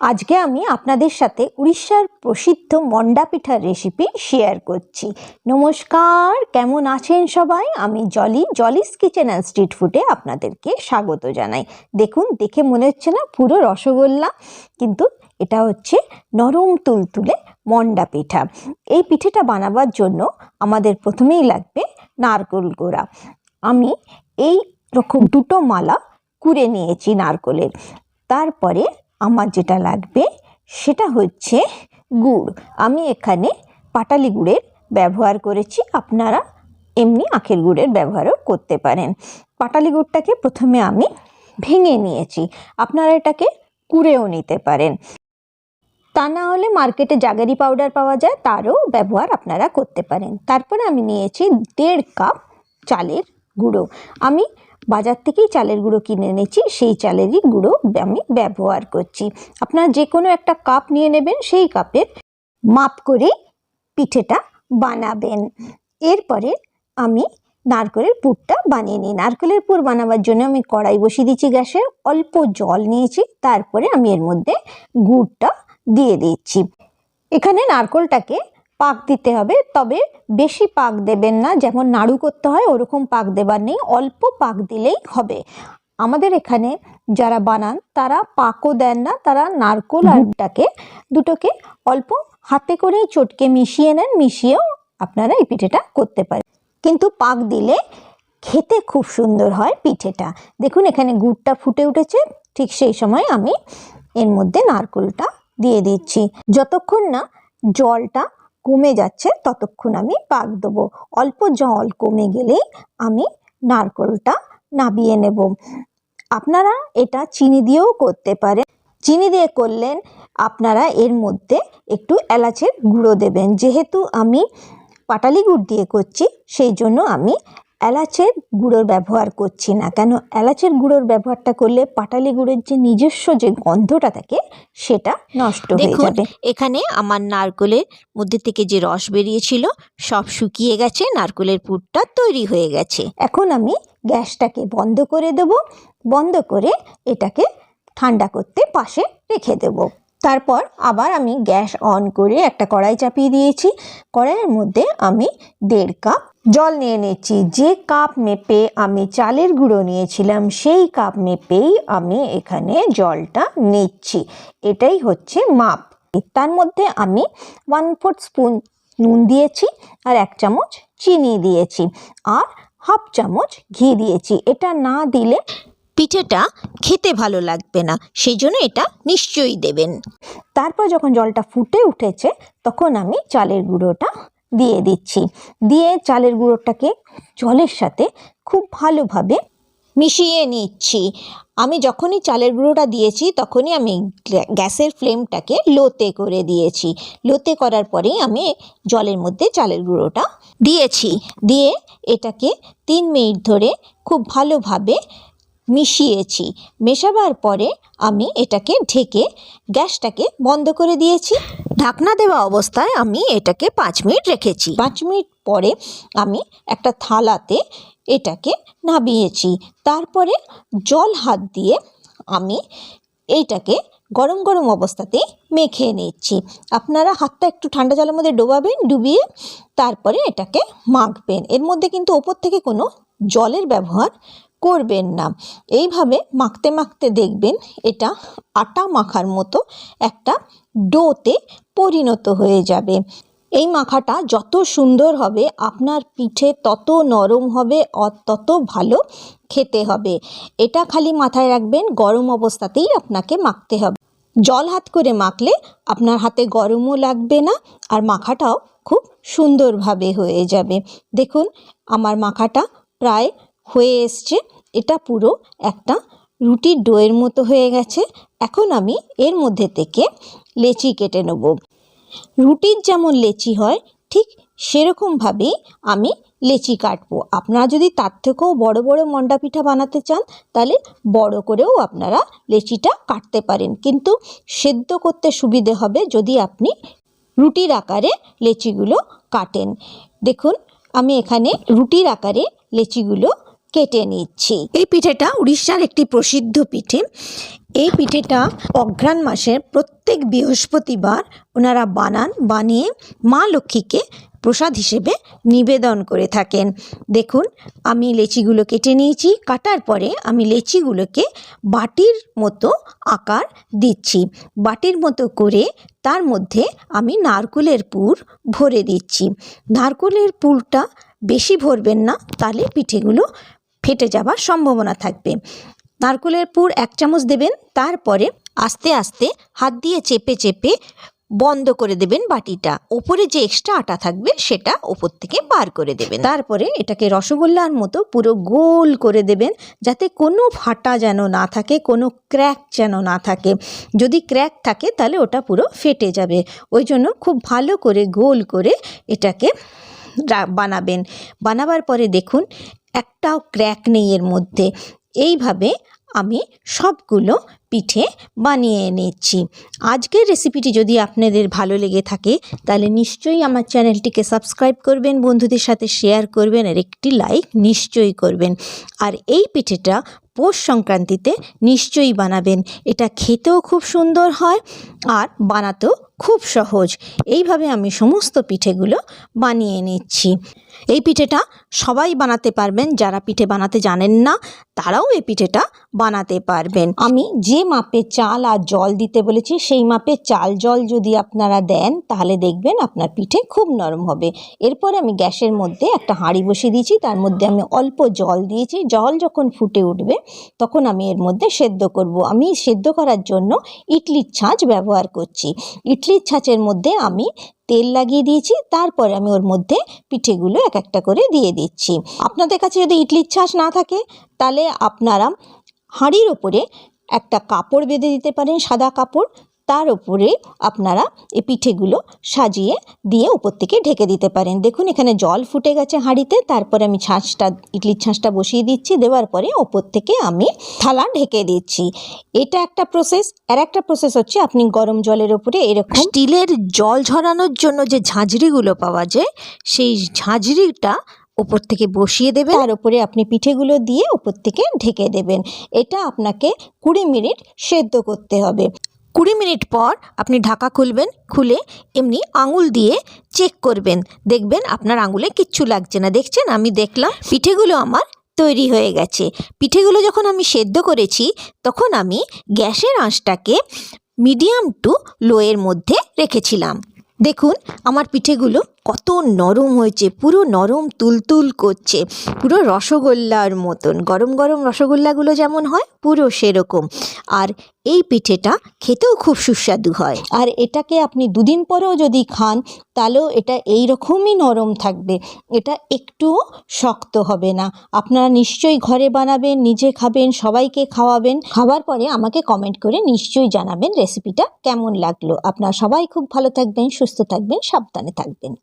আজকে আমি আপনাদের সাথে উড়িষ্যার প্রসিদ্ধ মন্ডা পিঠার রেসিপি শেয়ার করছি। নমস্কার, কেমন আছেন সবাই? আমি জলিস কিচেন অ্যান্ড স্ট্রিট ফুডে আপনাদেরকে স্বাগত জানাই। দেখুন, দেখে মনে হচ্ছে না পুরো রসগোল্লা, কিন্তু এটা হচ্ছে নরম তুলতুলে মন্ডা পিঠা। এই পিঠেটা বানাবার জন্য আমাদের প্রথমেই লাগবে নারকেল কোড়া। আমি এই রকম দুটো মালা কুড়ে নিয়েছি নারকেলের। তারপরে আমার যেটা লাগবে সেটা হচ্ছে গুড়। আমি এখানে পাটালি গুড়ের ব্যবহার করেছি, আপনারা এমনি আখের গুড়ের ব্যবহারও করতে পারেন। পাটালি গুড়টাকে প্রথমে আমি ভেঙে নিয়েছি, আপনারা এটাকে কুড়েও নিতে পারেন। তা না হলে মার্কেটে জাগারি পাউডার পাওয়া যায়, তারও ব্যবহার আপনারা করতে পারেন। তারপরে আমি নিয়েছি 1.5 কাপ চালের গুঁড়ো। আমি বাজার থেকেই চালের গুঁড়ো কিনে এনেছি, সেই চালেরই গুঁড়ো আমি ব্যবহার করছি। আপনারা যে কোনো একটা কাপ নিয়ে নেবেন, সেই কাপের মাপ করে পিঠেটা বানাবেন। এরপরে আমি নারকেলের পুরটা বানিয়ে নিই। নারকেলের পুর বানাবার জন্য আমি কড়াই বসিয়ে দিচ্ছি গ্যাসে, অল্প জল নিয়েছি, তারপরে আমি এর মধ্যে গুড়টা দিয়ে দিচ্ছি। এখানে নারকেলটাকে পাক দিতে হবে, তবে বেশি পাক দেবেন না, যেমন নাড়ু করতে হয় ওরকম পাক দেবার নেই, অল্প পাক দিলেই হবে। আমাদের এখানে যারা বানান তারা পাকও দেন না, তারা নারকেল আর গুড়টাকে দুটোকে অল্প হাতে করে চটকে মিশিয়ে নেন, মিশিয়েও আপনারা এই পিঠেটা করতে পারেন। কিন্তু পাক দিলে খেতে খুব সুন্দর হয় পিঠেটা। দেখুন, এখানে গুড়টা ফুটে উঠেছে, ঠিক সেই সময় আমি এর মধ্যে নারকেলটা দিয়ে দিচ্ছি। যতক্ষণ না জলটা কমে যাচ্ছে ততক্ষণ আমি পাক দেবো। অল্প জল কমে গেলেই আমি নারকেলটা নাবিয়ে নেব। আপনারা এটা চিনি দিয়েও করতে পারেন। চিনি দিয়ে করলেন আপনারা এর মধ্যে একটু এলাচের গুঁড়ো দেবেন। যেহেতু আমি পাটালি গুড় দিয়ে করছি, সেই জন্য আমি এলাচের গুঁড়োর ব্যবহার করছি না। কেন, এলাচের গুঁড়োর ব্যবহারটা করলে পাটালি গুড়ের যে নিজস্ব যে গন্ধটা থাকে সেটা নষ্ট হয়ে যাবে। এখানে আমার নারকেলের মধ্যে থেকে যে রস বেরিয়েছিল সব শুকিয়ে গেছে, নারকেলের পুরটা তৈরি হয়ে গেছে। এখন আমি গ্যাসটাকে বন্ধ করে দেব, বন্ধ করে এটাকে ঠান্ডা করতে পাশে রেখে দেব। তারপর আবার আমি গ্যাস অন করে একটা কড়াই চাপিয়ে দিয়েছি। কড়াইয়ের মধ্যে আমি 1.5 কাপ জল নিয়ে নিচ্ছি। যে কাপ মেপে আমি চালের গুঁড়ো নিয়েছিলাম সেই কাপ মেপেই আমি এখানে জলটা নিচ্ছি, এটাই হচ্ছে মাপ। তার মধ্যে আমি 1/4 স্পুন নুন দিয়েছি, আর 1 চামচ চিনি দিয়েছি, আর 1/2 চামচ ঘি দিয়েছি। এটা না দিলে পিঠেটা খেতে ভালো লাগবে না, সেই জন্য এটা নিশ্চয়ই দেবেন। তারপর যখন জলটা ফুটে উঠেছে তখন আমি চালের গুঁড়োটা দিয়ে দিচ্ছি। দিয়ে চালের গুঁড়োটাকে জলের সাথে খুব ভালোভাবে মিশিয়ে নিচ্ছি। আমি যখনই চালের গুঁড়োটা দিয়েছি তখনই আমি গ্যাসের ফ্লেমটাকে লোতে করে দিয়েছি। লোতে করার পরেই আমি জলের মধ্যে চালের গুঁড়োটা দিয়েছি। দিয়ে এটাকে 3 মিনিট ধরে খুব ভালোভাবে মিশিয়েছি। মেশাবার পরে আমি এটাকে ঢেকে গ্যাসটাকে বন্ধ করে দিয়েছি। ঢাকনা দেওয়া অবস্থায় আমি এটাকে 5 মিনিট রেখেছি। 5 মিনিট পরে আমি একটা থালাতে এটাকে নামিয়েছি। তারপরে জল হাত দিয়ে আমি এইটাকে গরম গরম অবস্থাতেই মেখে নিচ্ছি। আপনারা হাতটা একটু ঠান্ডা জলের মধ্যে ডোবাবেন, ডুবিয়ে তারপরে এটাকে মাখবেন। এর মধ্যে কিন্তু ওপর থেকে কোনো জলের ব্যবহার করবেন না। এইভাবে মাখতে মাখতে দেখবেন এটা আটা মাখার মতো একটা ডোতে পরিণত হয়ে যাবে। এই মাখাটা যত সুন্দর হবে আপনার পিঠে তত নরম হবে, তত ভালো খেতে হবে। এটা খালি মাথায় রাখবেন, গরম অবস্থাতেই আপনাকে মাখতে হবে। জল হাত করে মাখলে আপনার হাতে গরমও লাগবে না, আর মাখাটাও খুব সুন্দরভাবে হয়ে যাবে। দেখুন, আমার মাখাটা প্রায় হয়ে এসছে। এটা পুরো একটা রুটির ডোয়ের মতো হয়ে গেছে। এখন আমি এর মধ্যে থেকে লেচি কেটে নেব। রুটির যেমন লেচি হয় ঠিক সেরকমভাবেই আমি লেচি কাটবো। আপনারা যদি তার থেকেও বড় বড় মন্ডা পিঠা বানাতে চান তাহলে বড় করেও আপনারা লেচিটা কাটতে পারেন, কিন্তু সেদ্ধ করতে সুবিধে হবে যদি আপনি রুটির আকারে লেচিগুলো কাটেন। দেখুন, আমি এখানে রুটির আকারে লেচিগুলো কেটে নিচ্ছি। এই পিঠেটা উড়িষ্যার একটি প্রসিদ্ধ পিঠে। এই পিঠেটা অঘ্রাণ মাসের প্রত্যেক বৃহস্পতিবার ওনারা বানিয়ে মা লক্ষ্মীকে প্রসাদ হিসেবে নিবেদন করে থাকেন। দেখুন, আমি লেচিগুলো কেটে নিয়েছি। কাটার পরে আমি লেচিগুলোকে বাটির মতো আকার দিচ্ছি। বাটির মতো করে তার মধ্যে আমি নারকেলের পুর ভরে দিচ্ছি। নারকেলের পুরটা বেশি ভরবেন না, তাহলে পিঠেগুলো ফেটে যাবার সম্ভাবনা থাকবে। নারকেলের পুর 1 চামচ দেবেন, তারপরে আস্তে আস্তে হাত দিয়ে চেপে চেপে বন্ধ করে দেবেন বাটিটা। ওপরে যে এক্সট্রা আটা থাকবে সেটা ওপর থেকে বার করে দেবেন। তারপরে এটাকে রসগোল্লার মতো পুরো গোল করে দেবেন, যাতে কোনো ফাটা যেন না থাকে, কোনো ক্র্যাক যেন না থাকে। যদি ক্র্যাক থাকে তাহলে ওটা পুরো ফেটে যাবে। ওই জন্য খুব ভালো করে গোল করে এটাকে বানাবেন। বানাবার পরে দেখুন, একটাও ক্র্যাক নেই এর মধ্যে। এইভাবে আমি সবগুলো পিঠে বানিয়ে নিচ্ছি। আজকের রেসিপিটি যদি আপনাদের ভালো লেগে থাকে তাহলে নিশ্চয়ই আমার চ্যানেলটিকে সাবস্ক্রাইব করবেন, বন্ধুদের সাথে শেয়ার করবেন, আর একটি লাইক নিশ্চয়ই করবেন। আর এই পিঠেটা পৌষ সংক্রান্তিতে নিশ্চয়ই বানাবেন। এটা খেতেও খুব সুন্দর হয় আর বানাতেও খুব সহজ। এইভাবে আমি সমস্ত পিঠেগুলো বানিয়ে নিচ্ছি। এই পিঠেটা সবাই বানাতে পারবেন। যারা পিঠে বানাতে জানেন না তারাও এই পিঠেটা বানাতে পারবেন। আমি যে মাপে চাল আর জল দিতে বলেছি সেই মাপে চাল জল যদি আপনারা দেন তাহলে দেখবেন আপনার পিঠে খুব নরম হবে। এরপরে আমি গ্যাসের মধ্যে একটা হাঁড়ি বসিয়ে দিয়েছি, তার মধ্যে আমি অল্প জল দিয়েছি। জল যখন ফুটে উঠবে তখন আমি এর মধ্যে সেদ্ধ করব। আমি সেদ্ধ করার জন্য ইডলির ছাঁচ ব্যবহার করছি। ইডলির ছাঁচের মধ্যে আমি তেল লাগিয়ে দিয়েছি, তারপরে আমি ওর মধ্যে পিঠেগুলো এক একটা করে দিয়ে দিচ্ছি। আপনাদের কাছে যদি ইডলির ছাঁচ না থাকে তাহলে আপনারা হাঁড়ির ওপরে একটা কাপড় বেঁধে দিতে পারেন, সাদা কাপড়। তার উপরে আপনারা এই পিঠেগুলো সাজিয়ে দিয়ে উপর থেকে ঢেকে দিতে পারেন। দেখুন, এখানে জল ফুটে গেছে হাঁড়িতে। তারপরে আমি ইডলির ছাঁচটা বসিয়ে দিচ্ছি। দেওয়ার পরে ওপর থেকে আমি থালা ঢেকে দিচ্ছি। এটা একটা প্রসেস। আর একটা প্রসেস হচ্ছে, আপনি গরম জলের উপরে এরকম স্টিলের জল ঝরানোর জন্য যে ঝাঁঝরিগুলো পাওয়া যায়, সেই ঝাঁঝরিটা ওপর থেকে বসিয়ে দেবেন। তার উপরে আপনি পিঠেগুলো দিয়ে উপর থেকে ঢেকে দেবেন। এটা আপনাকে 20 মিনিট সেদ্ধ করতে হবে। 20 মিনিট পর আপনি ঢাকা খুলবেন। খুলে এমনি আঙুল দিয়ে চেক করবেন, দেখবেন আপনার আঙুলে কিচ্ছু লাগছে না। দেখছেন, আমি দেখলাম পিঠেগুলো আমার তৈরি হয়ে গেছে। পিঠেগুলো যখন আমি সেদ্ধ করেছি তখন আমি গ্যাসের আঁচটাকে মিডিয়াম টু লোয়ের মধ্যে রেখেছিলাম। দেখুন আমার পিঠেগুলো কত নরম হয়েছে, পুরো নরম তুলতুল করছে, পুরো রসগোল্লার মতন। গরম গরম রসগোল্লাগুলো যেমন হয় পুরো সেরকম। আর এই পিঠেটা খেতেও খুব সুস্বাদু হয়। আর এটাকে আপনি 2 দিন পরেও যদি খান তাহলেও এটা এই রকমই নরম থাকবে, এটা একটুও শক্ত হবে না। আপনারা নিশ্চয়ই ঘরে বানাবেন, নিজে খাবেন, সবাইকে খাওয়াবেন। খাবার পরে আমাকে কমেন্ট করে নিশ্চয়ই জানাবেন রেসিপিটা কেমন লাগলো। আপনারা সবাই খুব ভালো থাকবেন, সুস্থ থাকবেন, সাবধানে থাকবেন।